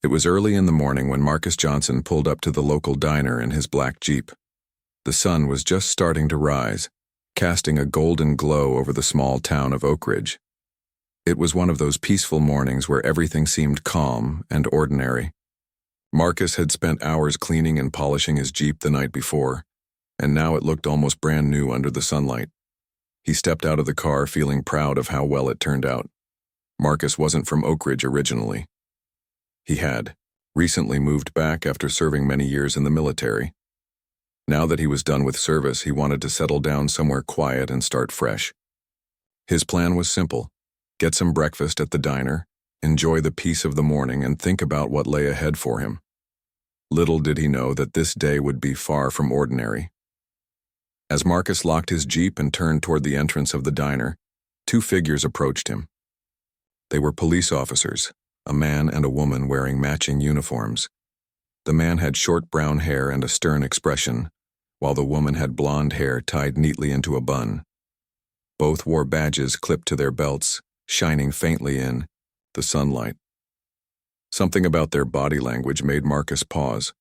It was early in the morning when Marcus Johnson pulled up to the local diner in his black Jeep. The sun was just starting to rise, casting a golden glow over the small town of Oak Ridge. It was one of those peaceful mornings where everything seemed calm and ordinary. Marcus had spent hours cleaning and polishing his Jeep the night before, and now it looked almost brand new under the sunlight. He stepped out of the car feeling proud of how well it turned out. Marcus wasn't from Oak Ridge originally. He had recently moved back after serving many years in the military. Now that he was done with service, he wanted to settle down somewhere quiet and start fresh. His plan was simple: get some breakfast at the diner, enjoy the peace of the morning, and think about what lay ahead for him. Little did he know that this day would be far from ordinary. As Marcus locked his Jeep and turned toward the entrance of the diner, two figures approached him. They were police officers, a man and a woman wearing matching uniforms. The man had short brown hair and a stern expression, while the woman had blonde hair tied neatly into a bun. Both wore badges clipped to their belts, shining faintly in the sunlight. Something about their body language made Marcus pause.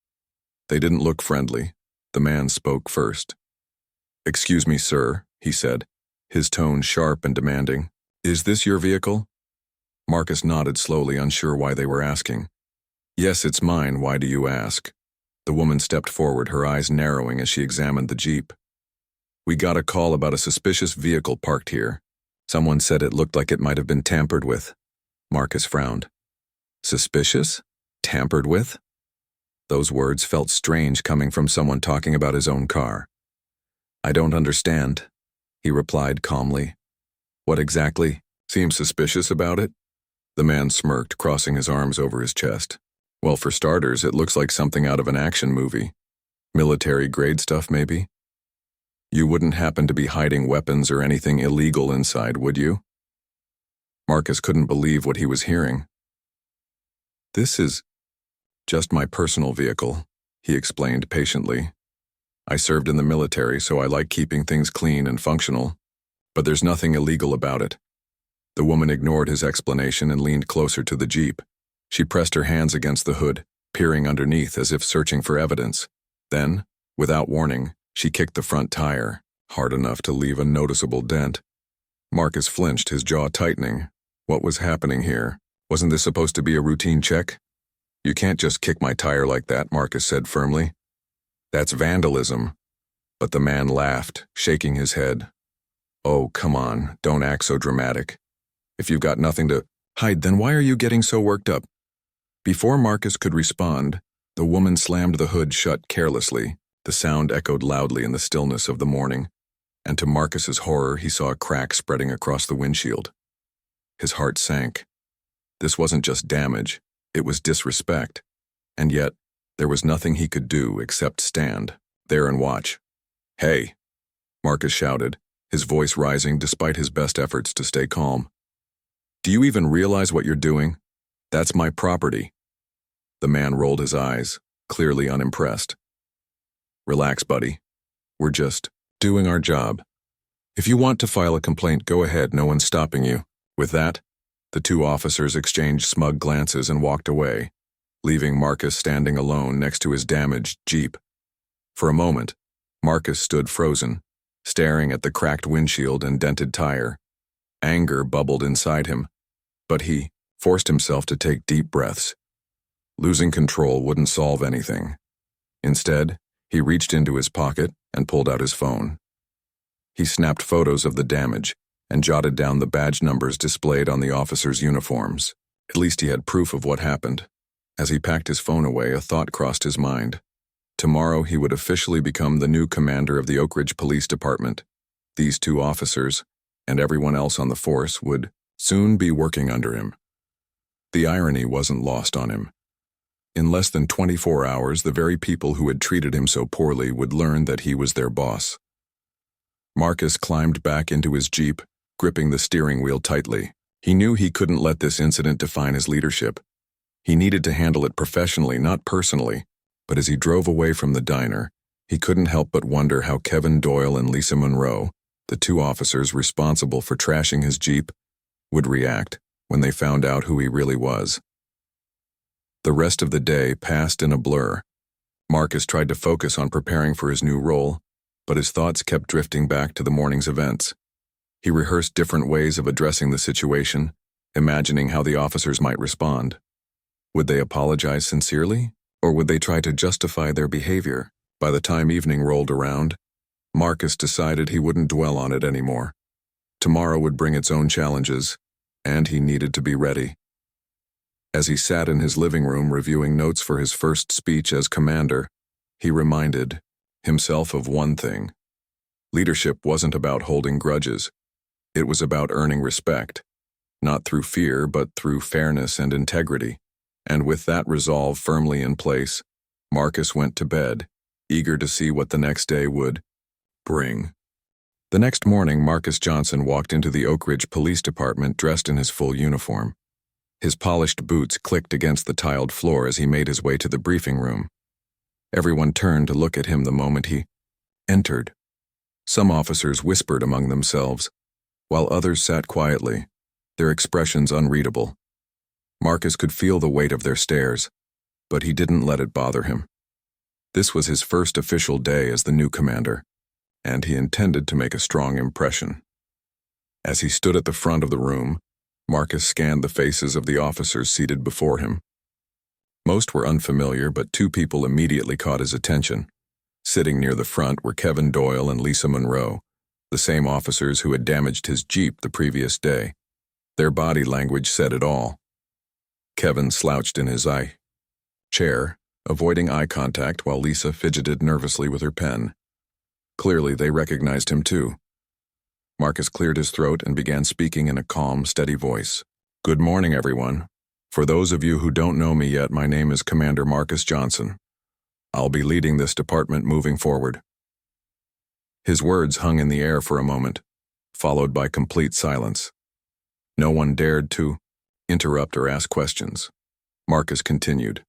They didn't look friendly. The man spoke first. "Excuse me, sir," he said, his tone sharp and demanding. "Is this your vehicle?" Marcus nodded slowly, unsure why they were asking. "Yes, it's mine. Why do you ask?" The woman stepped forward, her eyes narrowing as she examined the Jeep. "We got a call about a suspicious vehicle parked here. Someone said it looked like it might have been tampered with." Marcus frowned. Suspicious? Tampered with? Those words felt strange coming from someone talking about his own car. "I don't understand," he replied calmly. "What exactly seems suspicious about it?" The man smirked, crossing his arms over his chest. "Well, for starters, it looks like something out of an action movie. Military-grade stuff, maybe? You wouldn't happen to be hiding weapons or anything illegal inside, would you?" Marcus couldn't believe what he was hearing. "This is just my personal vehicle," he explained patiently. "I served in the military, so I like keeping things clean and functional. But there's nothing illegal about it." The woman ignored his explanation and leaned closer to the Jeep. She pressed her hands against the hood, peering underneath as if searching for evidence. Then, without warning, she kicked the front tire, hard enough to leave a noticeable dent. Marcus flinched, his jaw tightening. What was happening here? Wasn't this supposed to be a routine check? "You can't just kick my tire like that," Marcus said firmly. "That's vandalism." But the man laughed, shaking his head. "Oh, come on, don't act so dramatic. If you've got nothing to hide, then why are you getting so worked up?" Before Marcus could respond, the woman slammed the hood shut carelessly. The sound echoed loudly in the stillness of the morning, and to Marcus's horror, he saw a crack spreading across the windshield. His heart sank. This wasn't just damage, it was disrespect. And yet, there was nothing he could do except stand there and watch. "Hey!" Marcus shouted, his voice rising despite his best efforts to stay calm. "Do you even realize what you're doing? That's my property." The man rolled his eyes, clearly unimpressed. "Relax, buddy. We're just doing our job. If you want to file a complaint, go ahead, no one's stopping you." With that, the two officers exchanged smug glances and walked away, leaving Marcus standing alone next to his damaged Jeep. For a moment, Marcus stood frozen, staring at the cracked windshield and dented tire. Anger bubbled inside him, but he forced himself to take deep breaths. Losing control wouldn't solve anything. Instead, he reached into his pocket and pulled out his phone. He snapped photos of the damage and jotted down the badge numbers displayed on the officers' uniforms. At least he had proof of what happened. As he packed his phone away, a thought crossed his mind. Tomorrow he would officially become the new commander of the Oak Ridge Police Department. These two officers, and everyone else on the force, would soon be working under him. The irony wasn't lost on him. In less than 24 hours, the very people who had treated him so poorly would learn that he was their boss. Marcus climbed back into his Jeep, gripping the steering wheel tightly. He knew he couldn't let this incident define his leadership. He needed to handle it professionally, not personally. But as he drove away from the diner, he couldn't help but wonder how Kevin Doyle and Lisa Monroe, the two officers responsible for trashing his Jeep, would react when they found out who he really was. The rest of the day passed in a blur. Marcus tried to focus on preparing for his new role, but his thoughts kept drifting back to the morning's events. He rehearsed different ways of addressing the situation, imagining how the officers might respond. Would they apologize sincerely, or would they try to justify their behavior? By the time evening rolled around, Marcus decided he wouldn't dwell on it anymore. Tomorrow would bring its own challenges, and he needed to be ready. As he sat in his living room reviewing notes for his first speech as commander, he reminded himself of one thing. Leadership wasn't about holding grudges. It was about earning respect, not through fear but through fairness and integrity. And with that resolve firmly in place, Marcus went to bed, eager to see what the next day would bring. The next morning, Marcus Johnson walked into the Oak Ridge Police Department dressed in his full uniform. His polished boots clicked against the tiled floor as he made his way to the briefing room. Everyone turned to look at him the moment he entered. Some officers whispered among themselves, while others sat quietly, their expressions unreadable. Marcus could feel the weight of their stares, but he didn't let it bother him. This was his first official day as the new commander, and he intended to make a strong impression. As he stood at the front of the room, Marcus scanned the faces of the officers seated before him. Most were unfamiliar, but two people immediately caught his attention. Sitting near the front were Kevin Doyle and Lisa Monroe, the same officers who had damaged his Jeep the previous day. Their body language said it all. Kevin slouched in his chair, avoiding eye contact while Lisa fidgeted nervously with her pen. Clearly, they recognized him too. Marcus cleared his throat and began speaking in a calm, steady voice. "Good morning, everyone. For those of you who don't know me yet, my name is Commander Marcus Johnson. I'll be leading this department moving forward." His words hung in the air for a moment, followed by complete silence. No one dared to interrupt or ask questions. Marcus continued.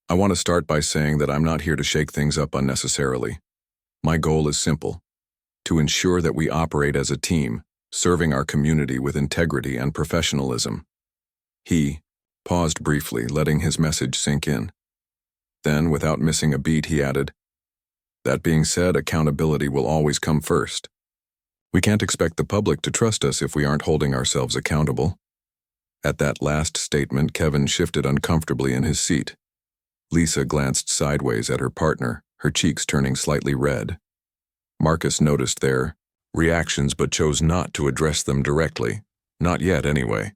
"I want to start by saying that I'm not here to shake things up unnecessarily. My goal is simple: to ensure that we operate as a team, serving our community with integrity and professionalism." He paused briefly, letting his message sink in. Then, without missing a beat, he added, "That being said, accountability will always come first. We can't expect the public to trust us if we aren't holding ourselves accountable." At that last statement, Kevin shifted uncomfortably in his seat. Lisa glanced sideways at her partner, her cheeks turning slightly red. Marcus noticed their reactions but chose not to address them directly. Not yet, anyway.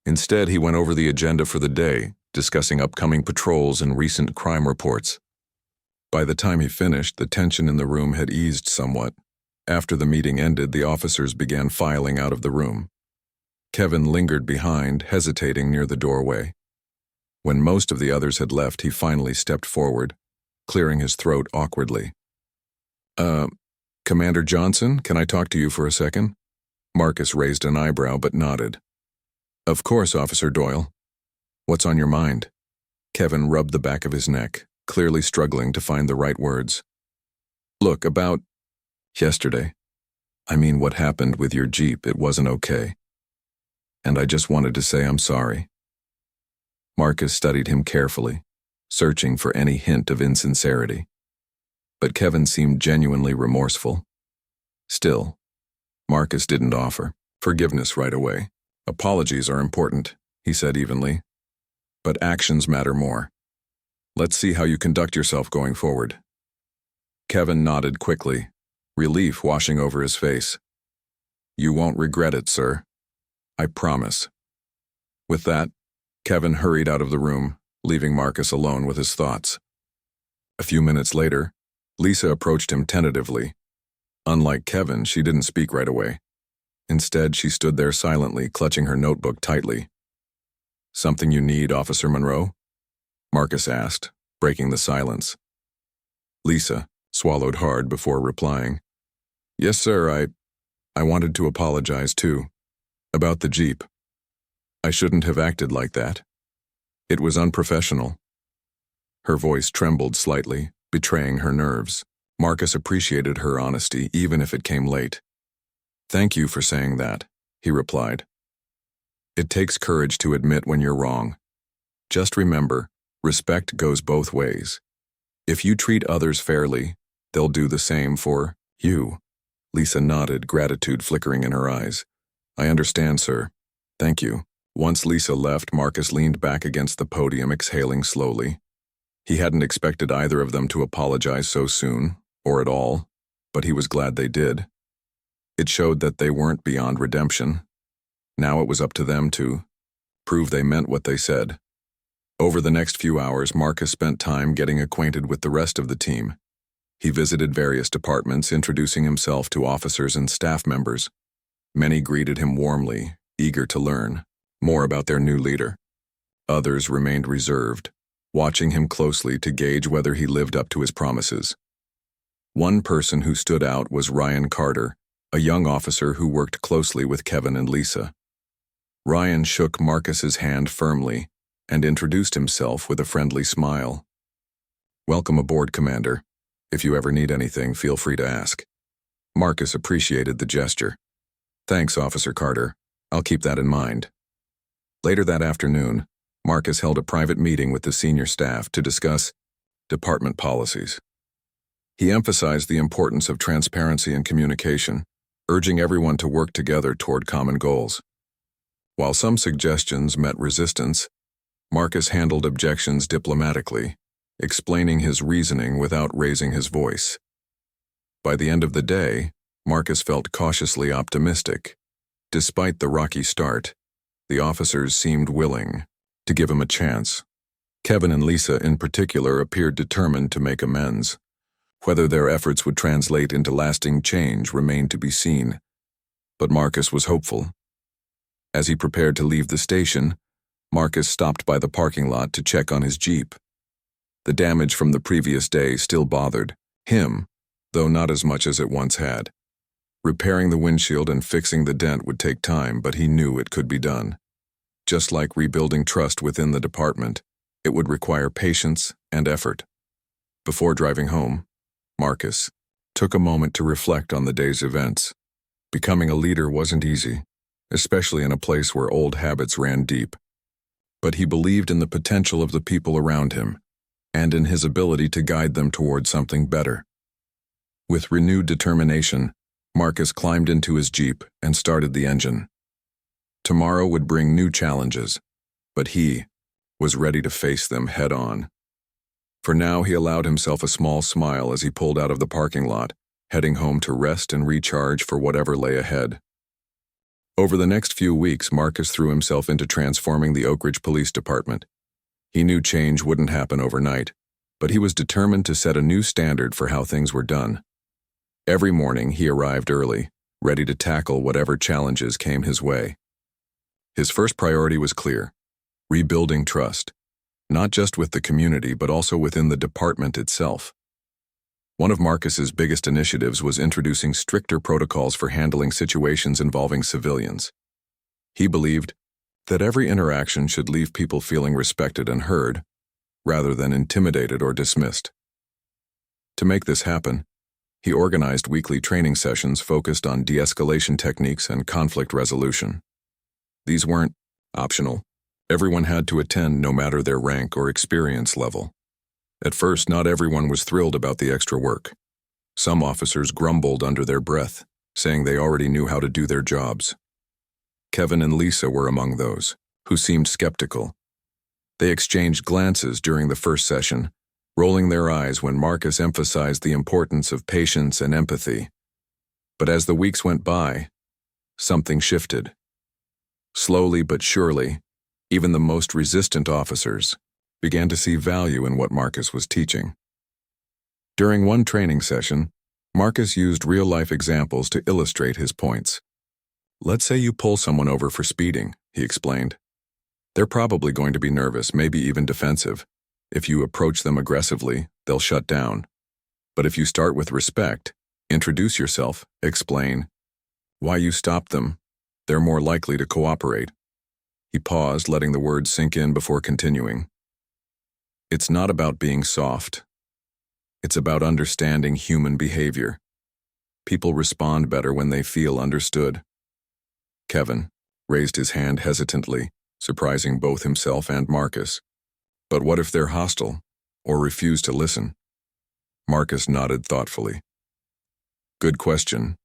Instead, he went over the agenda for the day, discussing upcoming patrols and recent crime reports. By the time he finished, the tension in the room had eased somewhat. After the meeting ended, the officers began filing out of the room. Kevin lingered behind, hesitating near the doorway. When most of the others had left, he finally stepped forward, clearing his throat awkwardly. Commander Johnson, can I talk to you for a second?" Marcus raised an eyebrow but nodded. "Of course, Officer Doyle. What's on your mind?" Kevin rubbed the back of his neck, clearly struggling to find the right words. "Look, about yesterday. I mean, what happened with your Jeep, it wasn't okay. And I just wanted to say I'm sorry." Marcus studied him carefully, searching for any hint of insincerity. But Kevin seemed genuinely remorseful. Still, Marcus didn't offer forgiveness right away. "Apologies are important," he said evenly. "But actions matter more. Let's see how you conduct yourself going forward." Kevin nodded quickly, relief washing over his face. "You won't regret it, sir. I promise." With that, Kevin hurried out of the room, leaving Marcus alone with his thoughts. A few minutes later, Lisa approached him tentatively. Unlike Kevin, she didn't speak right away. Instead, she stood there silently, clutching her notebook tightly. "Something you need, Officer Monroe?" Marcus asked, breaking the silence. Lisa swallowed hard before replying. "Yes, sir, I wanted to apologize, too. About the Jeep. I shouldn't have acted like that. It was unprofessional." Her voice trembled slightly, betraying her nerves. Marcus appreciated her honesty, even if it came late. "Thank you for saying that," he replied. "It takes courage to admit when you're wrong. Just remember, respect goes both ways. If you treat others fairly, they'll do the same for you." Lisa nodded, gratitude flickering in her eyes. "I understand, sir. Thank you." Once Lisa left, Marcus leaned back against the podium, exhaling slowly. He hadn't expected either of them to apologize so soon, or at all, but he was glad they did. It showed that they weren't beyond redemption. Now it was up to them to prove they meant what they said. Over the next few hours, Marcus spent time getting acquainted with the rest of the team. He visited various departments, introducing himself to officers and staff members. Many greeted him warmly, eager to learn more about their new leader. Others remained reserved, watching him closely to gauge whether he lived up to his promises. One person who stood out was Ryan Carter, a young officer who worked closely with Kevin and Lisa. Ryan shook Marcus's hand firmly and introduced himself with a friendly smile. "Welcome aboard, Commander. If you ever need anything, feel free to ask." Marcus appreciated the gesture. "Thanks, Officer Carter. I'll keep that in mind." Later that afternoon, Marcus held a private meeting with the senior staff to discuss department policies. He emphasized the importance of transparency and communication, urging everyone to work together toward common goals. While some suggestions met resistance, Marcus handled objections diplomatically, explaining his reasoning without raising his voice. By the end of the day, Marcus felt cautiously optimistic. Despite the rocky start, the officers seemed willing to give him a chance. Kevin and Lisa in particular appeared determined to make amends. Whether their efforts would translate into lasting change remained to be seen, but Marcus was hopeful. As he prepared to leave the station, Marcus stopped by the parking lot to check on his Jeep. The damage from the previous day still bothered him, though not as much as it once had. Repairing the windshield and fixing the dent would take time, but he knew it could be done. Just like rebuilding trust within the department, it would require patience and effort. Before driving home, Marcus took a moment to reflect on the day's events. Becoming a leader wasn't easy, especially in a place where old habits ran deep. But he believed in the potential of the people around him, and in his ability to guide them toward something better. With renewed determination, Marcus climbed into his Jeep and started the engine. Tomorrow would bring new challenges, but he was ready to face them head-on. For now, he allowed himself a small smile as he pulled out of the parking lot, heading home to rest and recharge for whatever lay ahead. Over the next few weeks, Marcus threw himself into transforming the Oak Ridge Police Department. He knew change wouldn't happen overnight, but he was determined to set a new standard for how things were done. Every morning, he arrived early, ready to tackle whatever challenges came his way. His first priority was clear: rebuilding trust, not just with the community but also within the department itself. One of Marcus's biggest initiatives was introducing stricter protocols for handling situations involving civilians. He believed that every interaction should leave people feeling respected and heard, rather than intimidated or dismissed. To make this happen, he organized weekly training sessions focused on de-escalation techniques and conflict resolution. These weren't optional. Everyone had to attend, no matter their rank or experience level. At first, not everyone was thrilled about the extra work. Some officers grumbled under their breath, saying they already knew how to do their jobs. Kevin and Lisa were among those who seemed skeptical. They exchanged glances during the first session, rolling their eyes when Marcus emphasized the importance of patience and empathy. But as the weeks went by, something shifted. Slowly but surely, even the most resistant officers began to see value in what Marcus was teaching. During one training session, Marcus used real-life examples to illustrate his points. "Let's say you pull someone over for speeding," he explained. "They're probably going to be nervous, maybe even defensive. If you approach them aggressively, they'll shut down. But if you start with respect, introduce yourself, explain why you stopped them, they're more likely to cooperate." He paused, letting the words sink in before continuing. "It's not about being soft. It's about understanding human behavior. People respond better when they feel understood." Kevin raised his hand hesitantly, surprising both himself and Marcus. But what if they're hostile or refuse to listen? Marcus nodded thoughtfully. Good question.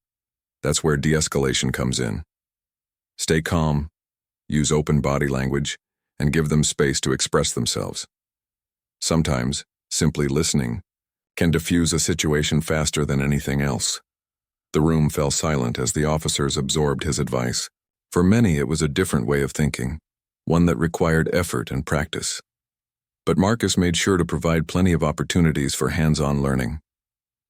That's where de-escalation comes in. Stay calm, use open body language, and give them space to express themselves. Sometimes, simply listening can diffuse a situation faster than anything else. The room fell silent as the officers absorbed his advice. For many, it was a different way of thinking, one that required effort and practice. But Marcus made sure to provide plenty of opportunities for hands-on learning.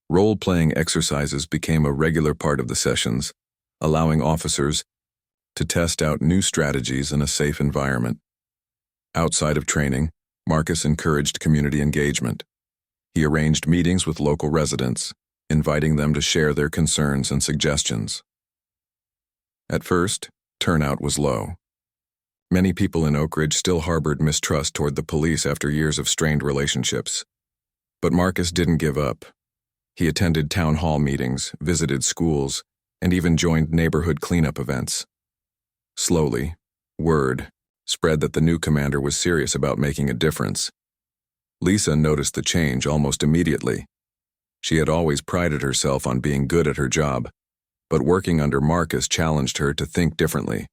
Role-playing exercises became a regular part of the sessions, allowing officers to test out new strategies in a safe environment. Outside of training, Marcus encouraged community engagement. He arranged meetings with local residents, inviting them to share their concerns and suggestions. At first, turnout was low. Many people in Oak Ridge still harbored mistrust toward the police after years of strained relationships. But Marcus didn't give up. He attended town hall meetings, visited schools, and even joined neighborhood cleanup events. Slowly, word spread that the new commander was serious about making a difference. Lisa noticed the change almost immediately. She had always prided herself on being good at her job, but working under Marcus challenged her to think differently.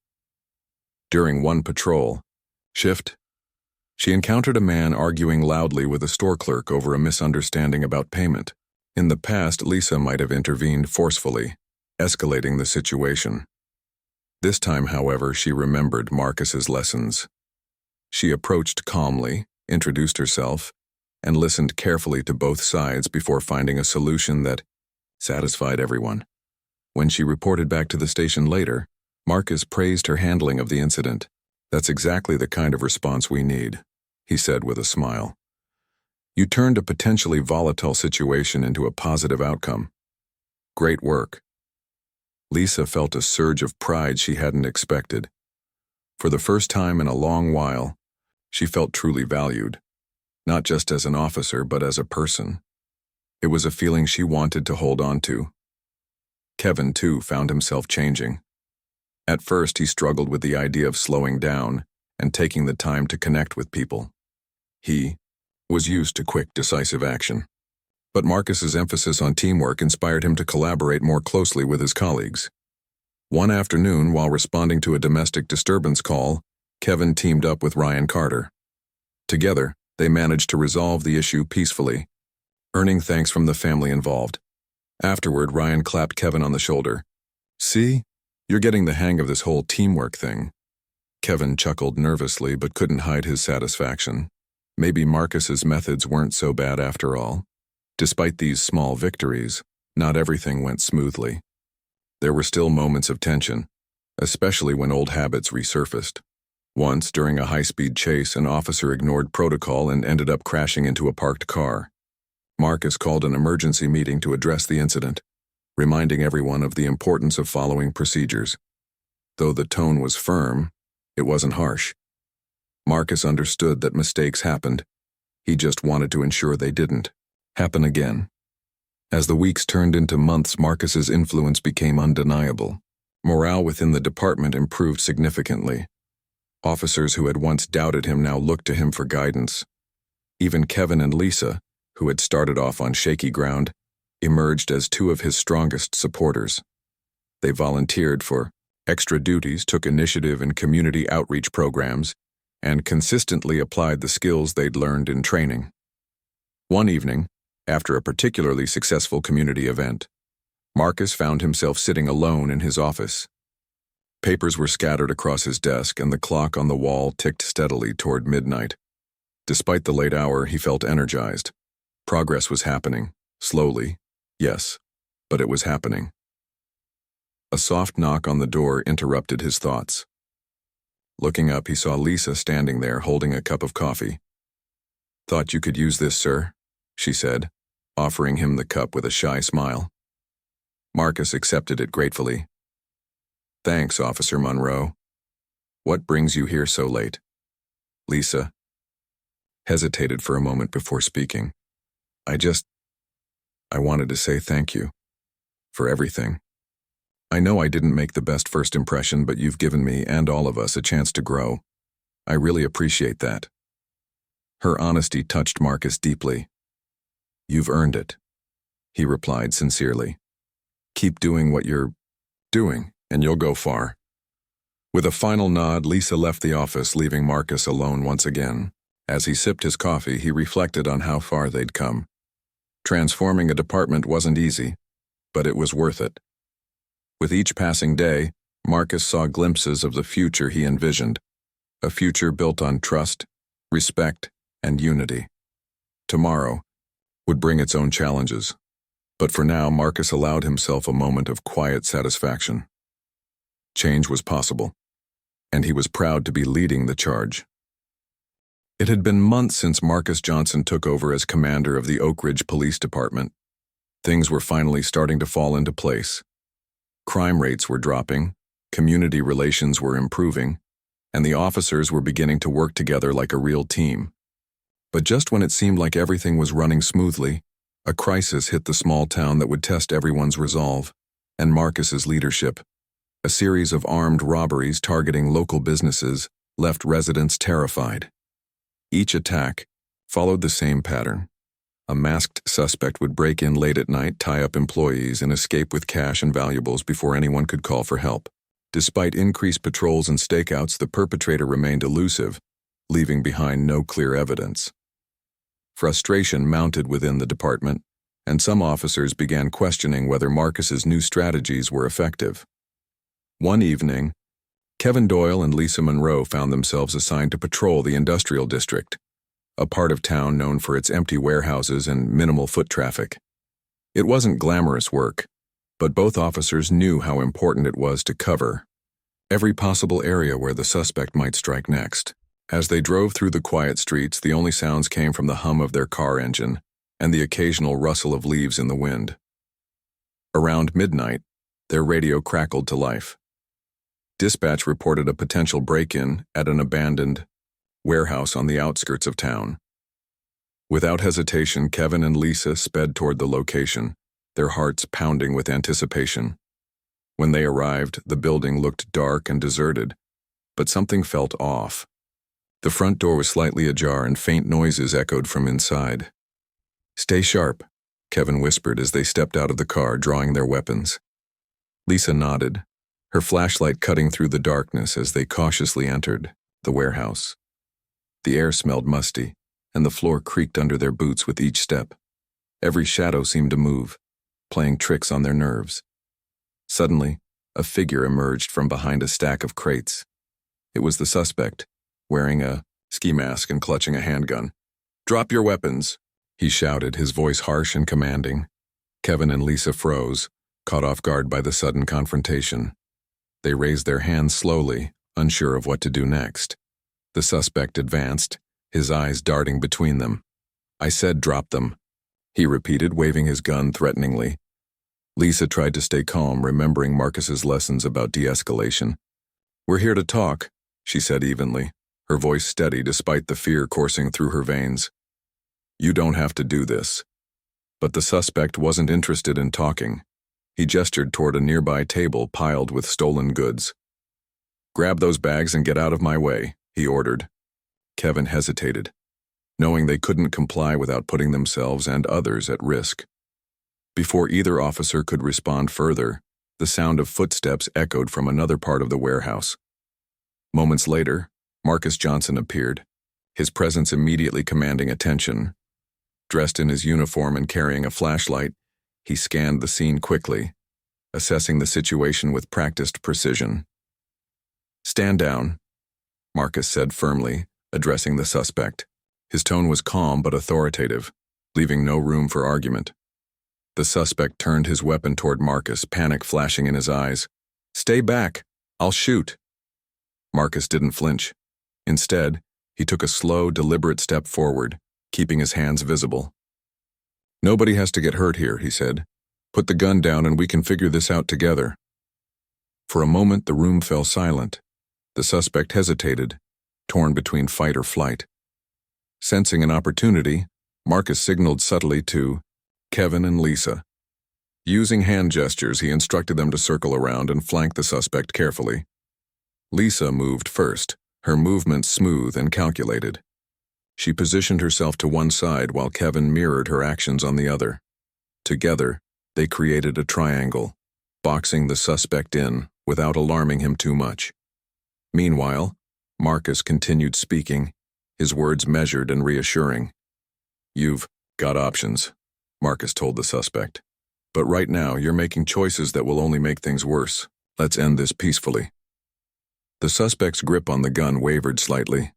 During one patrol shift, she encountered a man arguing loudly with a store clerk over a misunderstanding about payment. In the past, Lisa might have intervened forcefully, escalating the situation. This time, however, she remembered Marcus's lessons. She approached calmly, introduced herself, and listened carefully to both sides before finding a solution that satisfied everyone. When she reported back to the station later, Marcus praised her handling of the incident. That's exactly the kind of response we need, he said with a smile. You turned a potentially volatile situation into a positive outcome. Great work. Lisa felt a surge of pride she hadn't expected. For the first time in a long while, she felt truly valued, not just as an officer but as a person. It was a feeling she wanted to hold on to. Kevin, too, found himself changing. At first, he struggled with the idea of slowing down and taking the time to connect with people. He was used to quick, decisive action. But Marcus's emphasis on teamwork inspired him to collaborate more closely with his colleagues. One afternoon, while responding to a domestic disturbance call, Kevin teamed up with Ryan Carter. Together, they managed to resolve the issue peacefully, earning thanks from the family involved. Afterward, Ryan clapped Kevin on the shoulder. See? You're getting the hang of this whole teamwork thing. Kevin chuckled nervously but couldn't hide his satisfaction. Maybe Marcus's methods weren't so bad after all. Despite these small victories, not everything went smoothly. There were still moments of tension, especially when old habits resurfaced. Once, during a high-speed chase, an officer ignored protocol and ended up crashing into a parked car. Marcus called an emergency meeting to address the incident, reminding everyone of the importance of following procedures. Though the tone was firm, it wasn't harsh. Marcus understood that mistakes happened. He just wanted to ensure they didn't happen again. As the weeks turned into months, Marcus's influence became undeniable. Morale within the department improved significantly. Officers who had once doubted him now looked to him for guidance. Even Kevin and Lisa, who had started off on shaky ground, emerged as two of his strongest supporters. They volunteered for extra duties, took initiative in community outreach programs, and consistently applied the skills they'd learned in training. One evening, after a particularly successful community event, Marcus found himself sitting alone in his office. Papers were scattered across his desk, and the clock on the wall ticked steadily toward midnight. Despite the late hour, he felt energized. Progress was happening, slowly, yes, but it was happening. A soft knock on the door interrupted his thoughts. Looking up, he saw Lisa standing there holding a cup of coffee. "Thought you could use this, sir," she said, offering him the cup with a shy smile. Marcus accepted it gratefully. "Thanks, Officer Monroe. What brings you here so late?" Lisa hesitated for a moment before speaking. I wanted to say thank you for everything. I know I didn't make the best first impression, but you've given me and all of us a chance to grow. I really appreciate that." Her honesty touched Marcus deeply. "You've earned it," he replied sincerely. "Keep doing what you're doing, and you'll go far." With a final nod, Lisa left the office, leaving Marcus alone once again. As he sipped his coffee, he reflected on how far they'd come. Transforming a department wasn't easy, but it was worth it. With each passing day, Marcus saw glimpses of the future he envisioned, a future built on trust, respect, and unity. Tomorrow would bring its own challenges, but for now, Marcus allowed himself a moment of quiet satisfaction. Change was possible, and he was proud to be leading the charge. It had been months since Marcus Johnson took over as commander of the Oak Ridge Police Department. Things were finally starting to fall into place. Crime rates were dropping, community relations were improving, and the officers were beginning to work together like a real team. But just when it seemed like everything was running smoothly, a crisis hit the small town that would test everyone's resolve and Marcus's leadership. A series of armed robberies targeting local businesses left residents terrified. Each attack followed the same pattern. A masked suspect would break in late at night, tie up employees, and escape with cash and valuables before anyone could call for help. Despite increased patrols and stakeouts, the perpetrator remained elusive, leaving behind no clear evidence. Frustration mounted within the department, and some officers began questioning whether Marcus's new strategies were effective. One evening, Kevin Doyle and Lisa Monroe found themselves assigned to patrol the industrial district, a part of town known for its empty warehouses and minimal foot traffic. It wasn't glamorous work, but both officers knew how important it was to cover every possible area where the suspect might strike next. As they drove through the quiet streets, the only sounds came from the hum of their car engine and the occasional rustle of leaves in the wind. Around midnight, their radio crackled to life. Dispatch reported a potential break-in at an abandoned warehouse on the outskirts of town. Without hesitation, Kevin and Lisa sped toward the location, their hearts pounding with anticipation. When they arrived, the building looked dark and deserted, but something felt off. The front door was slightly ajar and faint noises echoed from inside. "Stay sharp," Kevin whispered as they stepped out of the car, drawing their weapons. Lisa nodded, her flashlight cutting through the darkness as they cautiously entered the warehouse. The air smelled musty, and the floor creaked under their boots with each step. Every shadow seemed to move, playing tricks on their nerves. Suddenly, a figure emerged from behind a stack of crates. It was the suspect, wearing a ski mask and clutching a handgun. "Drop your weapons," he shouted, his voice harsh and commanding. Kevin and Lisa froze, caught off guard by the sudden confrontation. They raised their hands slowly, unsure of what to do next. The suspect advanced, his eyes darting between them. "I said drop them," he repeated, waving his gun threateningly. Lisa tried to stay calm, remembering Marcus's lessons about de-escalation. "We're here to talk," she said evenly, her voice steady despite the fear coursing through her veins. "You don't have to do this." But the suspect wasn't interested in talking. He gestured toward a nearby table piled with stolen goods. "Grab those bags and get out of my way," he ordered. Kevin hesitated, knowing they couldn't comply without putting themselves and others at risk. Before either officer could respond further, the sound of footsteps echoed from another part of the warehouse. Moments later, Marcus Johnson appeared, his presence immediately commanding attention. Dressed in his uniform and carrying a flashlight, he scanned the scene quickly, assessing the situation with practiced precision. "Stand down," Marcus said firmly, addressing the suspect. His tone was calm but authoritative, leaving no room for argument. The suspect turned his weapon toward Marcus, panic flashing in his eyes. "Stay back. I'll shoot." Marcus didn't flinch. Instead, he took a slow, deliberate step forward, keeping his hands visible. "Nobody has to get hurt here," he said. "Put the gun down and we can figure this out together." For a moment, the room fell silent. The suspect hesitated, torn between fight or flight. Sensing an opportunity, Marcus signaled subtly to Kevin and Lisa. Using hand gestures, he instructed them to circle around and flank the suspect carefully. Lisa moved first, her movements smooth and calculated. She positioned herself to one side while Kevin mirrored her actions on the other. Together, they created a triangle, boxing the suspect in without alarming him too much. Meanwhile, Marcus continued speaking, his words measured and reassuring. "You've got options," Marcus told the suspect. "But right now, you're making choices that will only make things worse. Let's end this peacefully." The suspect's grip on the gun wavered slightly.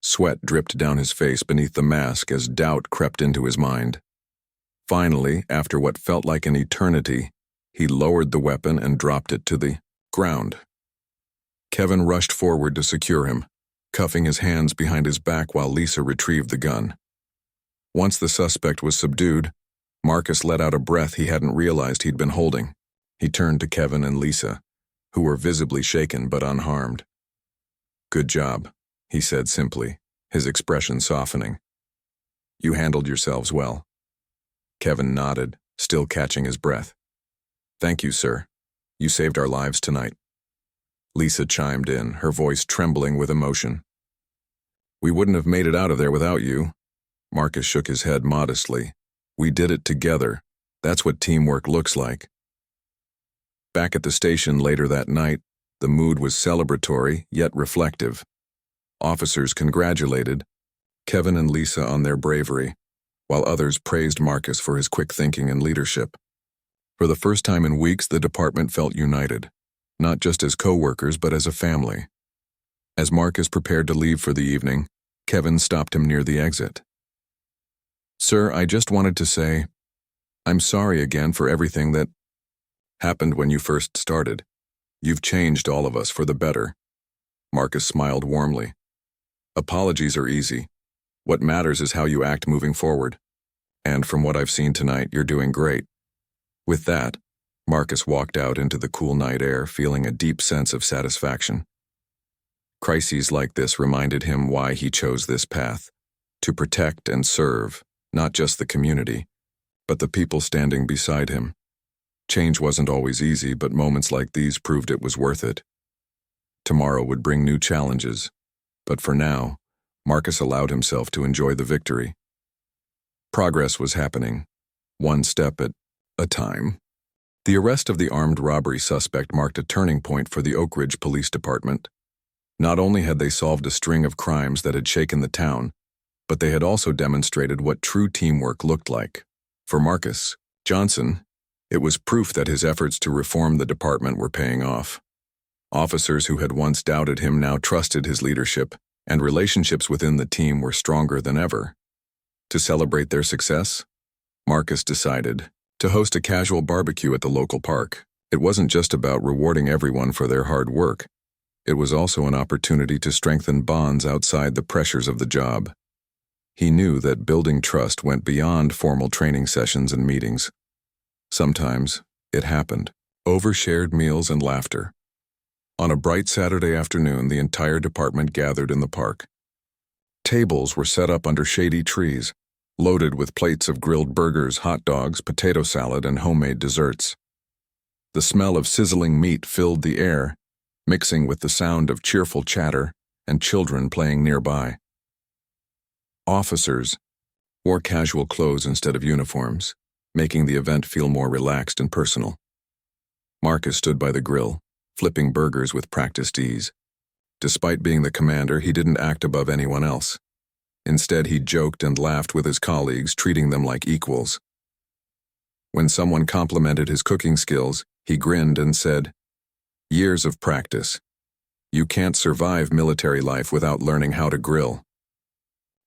Sweat dripped down his face beneath the mask as doubt crept into his mind. Finally, after what felt like an eternity, he lowered the weapon and dropped it to the ground. Kevin rushed forward to secure him, cuffing his hands behind his back while Lisa retrieved the gun. Once the suspect was subdued, Marcus let out a breath he hadn't realized he'd been holding. He turned to Kevin and Lisa, who were visibly shaken but unharmed. "Good job," he said simply, his expression softening. "You handled yourselves well." Kevin nodded, still catching his breath. "Thank you, sir. You saved our lives tonight." Lisa chimed in, her voice trembling with emotion. "We wouldn't have made it out of there without you." Marcus shook his head modestly. "We did it together. That's what teamwork looks like." Back at the station later that night, the mood was celebratory yet reflective. Officers congratulated Kevin and Lisa on their bravery, while others praised Marcus for his quick thinking and leadership. For the first time in weeks, the department felt united, not just as co-workers but as a family. As Marcus prepared to leave for the evening, Kevin stopped him near the exit. "Sir, I just wanted to say, I'm sorry again for everything that happened when you first started. You've changed all of us for the better." Marcus smiled warmly. "Apologies are easy. What matters is how you act moving forward. And from what I've seen tonight, you're doing great." With that, Marcus walked out into the cool night air, feeling a deep sense of satisfaction. Crises like this reminded him why he chose this path: to protect and serve, not just the community, but the people standing beside him. Change wasn't always easy, but moments like these proved it was worth it. Tomorrow would bring new challenges, but for now, Marcus allowed himself to enjoy the victory. Progress was happening, one step at a time. The arrest of the armed robbery suspect marked a turning point for the Oak Ridge Police Department. Not only had they solved a string of crimes that had shaken the town, but they had also demonstrated what true teamwork looked like. For Marcus Johnson, it was proof that his efforts to reform the department were paying off. Officers who had once doubted him now trusted his leadership, and relationships within the team were stronger than ever. To celebrate their success, Marcus decided to host a casual barbecue at the local park. It wasn't just about rewarding everyone for their hard work. It was also an opportunity to strengthen bonds outside the pressures of the job. He knew that building trust went beyond formal training sessions and meetings. Sometimes, it happened over shared meals and laughter. On a bright Saturday afternoon, the entire department gathered in the park. Tables were set up under shady trees, loaded with plates of grilled burgers, hot dogs, potato salad, and homemade desserts. The smell of sizzling meat filled the air, mixing with the sound of cheerful chatter and children playing nearby. Officers wore casual clothes instead of uniforms, making the event feel more relaxed and personal. Marcus stood by the grill, flipping burgers with practiced ease. Despite being the commander, he didn't act above anyone else. Instead, he joked and laughed with his colleagues, treating them like equals. When someone complimented his cooking skills, he grinned and said, "Years of practice. You can't survive military life without learning how to grill."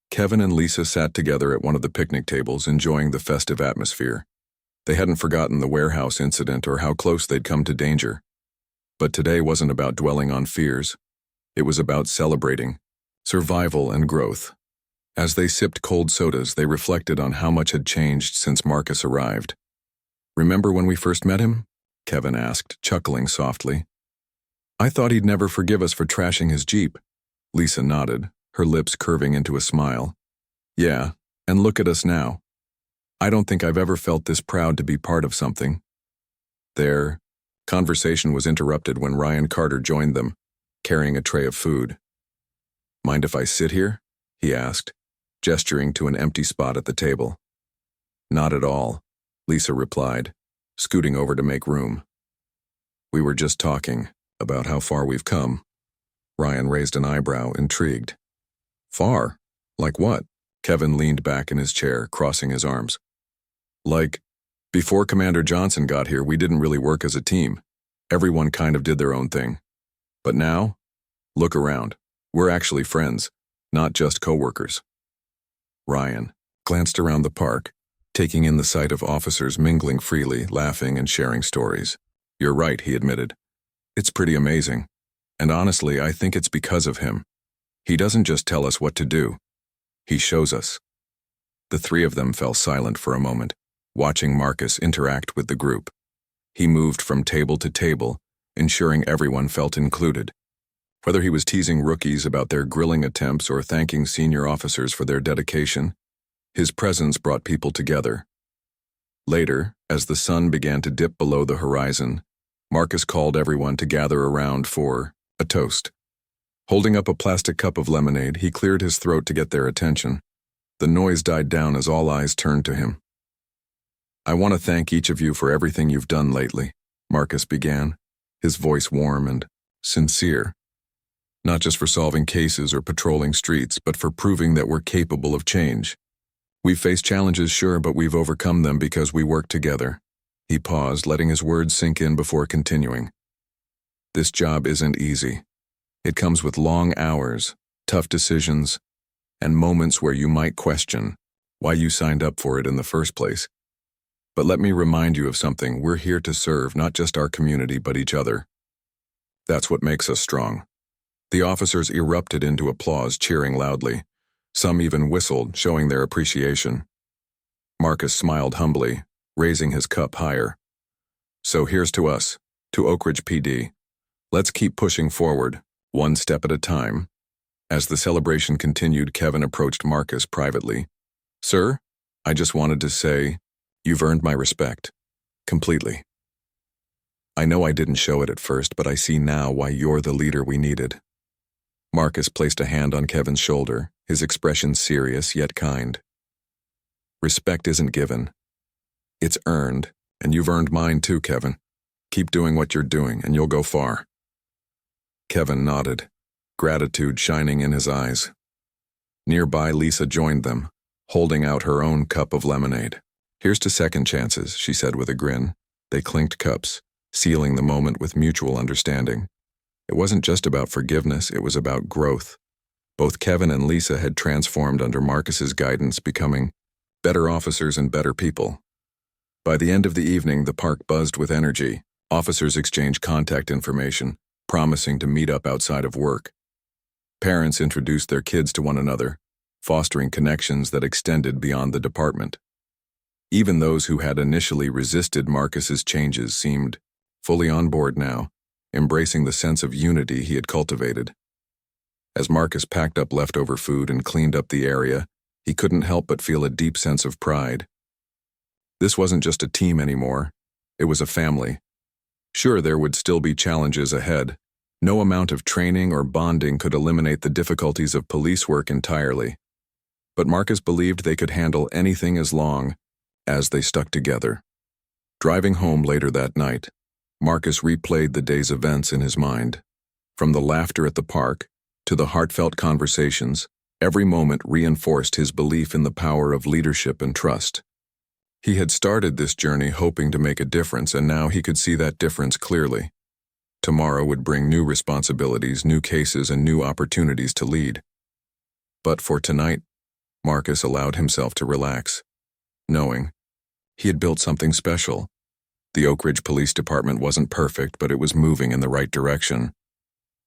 Kevin and Lisa sat together at one of the picnic tables, enjoying the festive atmosphere. They hadn't forgotten the warehouse incident or how close they'd come to danger. But today wasn't about dwelling on fears. It was about celebrating survival and growth. As they sipped cold sodas, they reflected on how much had changed since Marcus arrived. "Remember when we first met him?" Kevin asked, chuckling softly. "I thought he'd never forgive us for trashing his Jeep." Lisa nodded, her lips curving into a smile. "Yeah, and look at us now. I don't think I've ever felt this proud to be part of something." Their conversation was interrupted when Ryan Carter joined them, carrying a tray of food. "Mind if I sit here?" he asked. gesturing to an empty spot at the table. Not at all, Lisa replied, scooting over to make room. We were just talking about how far we've come. Ryan raised an eyebrow, intrigued. Far? Like what? Kevin leaned back in his chair, crossing his arms. Like, before Commander Johnson got here, we didn't really work as a team. Everyone kind of did their own thing. But now, look around. We're actually friends, not just co-workers. Ryan glanced around the park, taking in the sight of officers mingling freely, laughing and sharing stories. You're right, he admitted. It's pretty amazing. And honestly, I think it's because of him. He doesn't just tell us what to do. He shows us. The three of them fell silent for a moment, watching Marcus interact with the group. He moved from table to table, ensuring everyone felt included. Whether he was teasing rookies about their grilling attempts or thanking senior officers for their dedication, his presence brought people together. Later, as the sun began to dip below the horizon, Marcus called everyone to gather around for a toast. Holding up a plastic cup of lemonade, he cleared his throat to get their attention. The noise died down as all eyes turned to him. I want to thank each of you for everything you've done lately, Marcus began, his voice warm and sincere. Not just for solving cases or patrolling streets, but for proving that we're capable of change. We've faced challenges, sure, but we've overcome them because we work together. He paused, letting his words sink in before continuing. This job isn't easy. It comes with long hours, tough decisions, and moments where you might question why you signed up for it in the first place. But let me remind you of something. We're here to serve not just our community, but each other. That's what makes us strong. The officers erupted into applause, cheering loudly. Some even whistled, showing their appreciation. Marcus smiled humbly, raising his cup higher. So here's to us, to Oak Ridge PD. Let's keep pushing forward, one step at a time. As the celebration continued, Kevin approached Marcus privately. Sir, I just wanted to say, you've earned my respect. Completely. I know I didn't show it at first, but I see now why you're the leader we needed. Marcus placed a hand on Kevin's shoulder, his expression serious yet kind. Respect isn't given. It's earned, and you've earned mine too, Kevin. Keep doing what you're doing, and you'll go far. Kevin nodded, gratitude shining in his eyes. Nearby, Lisa joined them, holding out her own cup of lemonade. Here's to second chances, she said with a grin. They clinked cups, sealing the moment with mutual understanding. It wasn't just about forgiveness, it was about growth. Both Kevin and Lisa had transformed under Marcus's guidance, becoming better officers and better people. By the end of the evening, the park buzzed with energy. Officers exchanged contact information, promising to meet up outside of work. Parents introduced their kids to one another, fostering connections that extended beyond the department. Even those who had initially resisted Marcus's changes seemed fully on board now, embracing the sense of unity he had cultivated. As Marcus packed up leftover food and cleaned up the area, he couldn't help but feel a deep sense of pride. This wasn't just a team anymore, it was a family. Sure, there would still be challenges ahead. No amount of training or bonding could eliminate the difficulties of police work entirely. But Marcus believed they could handle anything as long as they stuck together. Driving home later that night, Marcus replayed the day's events in his mind. From the laughter at the park to the heartfelt conversations, every moment reinforced his belief in the power of leadership and trust. He had started this journey hoping to make a difference, and now he could see that difference clearly. Tomorrow would bring new responsibilities, new cases, and new opportunities to lead. But for tonight, Marcus allowed himself to relax, knowing he had built something special. The Oak Ridge Police Department wasn't perfect, but it was moving in the right direction.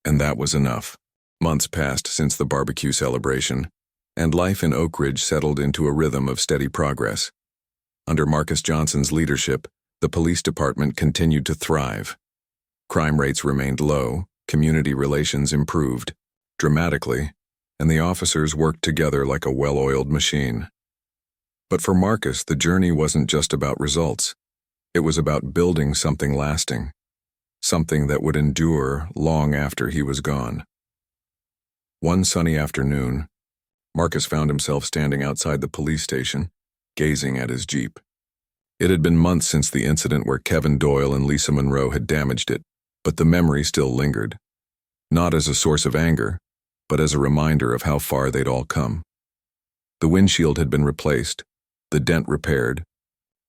And that was enough. Months passed since the barbecue celebration, and life in Oak Ridge settled into a rhythm of steady progress. Under Marcus Johnson's leadership, the police department continued to thrive. Crime rates remained low, community relations improved dramatically, and the officers worked together like a well-oiled machine. But for Marcus, the journey wasn't just about results. It was about building something lasting, something that would endure long after he was gone. One sunny afternoon, Marcus found himself standing outside the police station, gazing at his Jeep. It had been months since the incident where Kevin Doyle and Lisa Monroe had damaged it, but the memory still lingered. Not as a source of anger, but as a reminder of how far they'd all come. The windshield had been replaced, the dent repaired,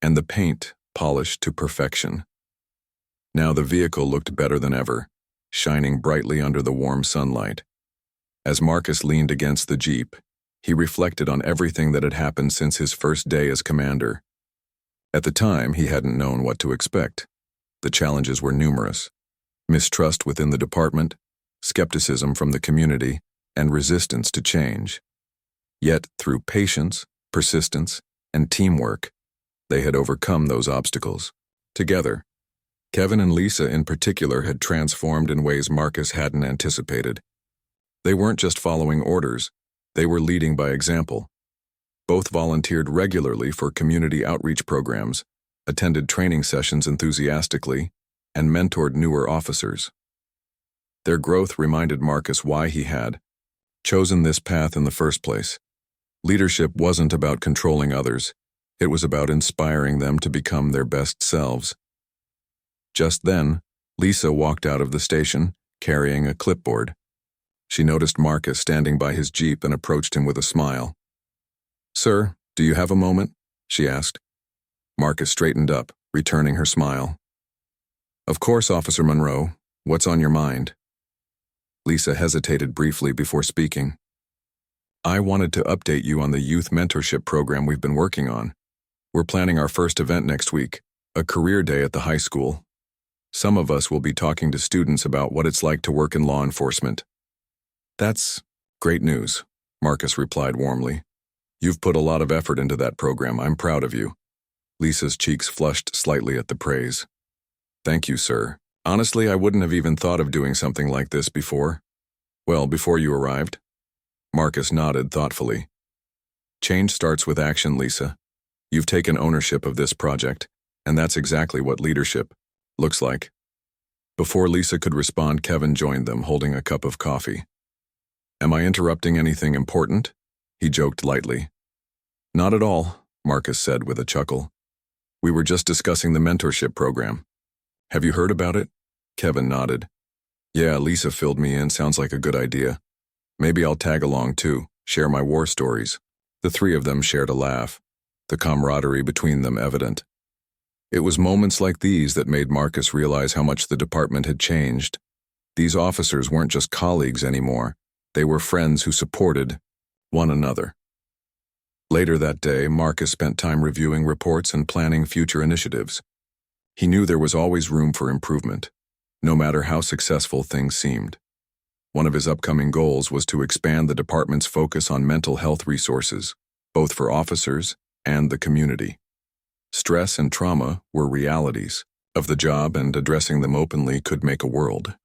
and the paint polished to perfection. Now the vehicle looked better than ever, shining brightly under the warm sunlight. As Marcus leaned against the Jeep, he reflected on everything that had happened since his first day as commander. At the time, he hadn't known what to expect. The challenges were numerous: mistrust within the department, skepticism from the community, and resistance to change. Yet, through patience, persistence, and teamwork, they had overcome those obstacles. Together, Kevin and Lisa in particular had transformed in ways Marcus hadn't anticipated. They weren't just following orders, they were leading by example. Both volunteered regularly for community outreach programs, attended training sessions enthusiastically, and mentored newer officers. Their growth reminded Marcus why he had chosen this path in the first place. Leadership wasn't about controlling others, it was about inspiring them to become their best selves. Just then, Lisa walked out of the station, carrying a clipboard. She noticed Marcus standing by his Jeep and approached him with a smile. "Sir, do you have a moment?" she asked. Marcus straightened up, returning her smile. "Of course, Officer Monroe. What's on your mind?" Lisa hesitated briefly before speaking. "I wanted to update you on the youth mentorship program we've been working on. We're planning our first event next week, a career day at the high school. Some of us will be talking to students about what it's like to work in law enforcement." "That's great news," Marcus replied warmly. "You've put a lot of effort into that program. I'm proud of you." Lisa's cheeks flushed slightly at the praise. "Thank you, sir. Honestly, I wouldn't have even thought of doing something like this before." "Well, before you arrived?" Marcus nodded thoughtfully. "Change starts with action, Lisa. You've taken ownership of this project, and that's exactly what leadership looks like." Before Lisa could respond, Kevin joined them, holding a cup of coffee. "Am I interrupting anything important?" he joked lightly. "Not at all," Marcus said with a chuckle. "We were just discussing the mentorship program. Have you heard about it?" Kevin nodded. "Yeah, Lisa filled me in. Sounds like a good idea. Maybe I'll tag along too, share my war stories." The three of them shared a laugh, the camaraderie between them evident. It was moments like these that made Marcus realize how much the department had changed. These officers weren't just colleagues anymore. They were friends who supported one another. Later that day, Marcus spent time reviewing reports and planning future initiatives. He knew there was always room for improvement, no matter how successful things seemed. One of his upcoming goals was to expand the department's focus on mental health resources, both for officers and the community. Stress and trauma were realities of the job, and addressing them openly could make a world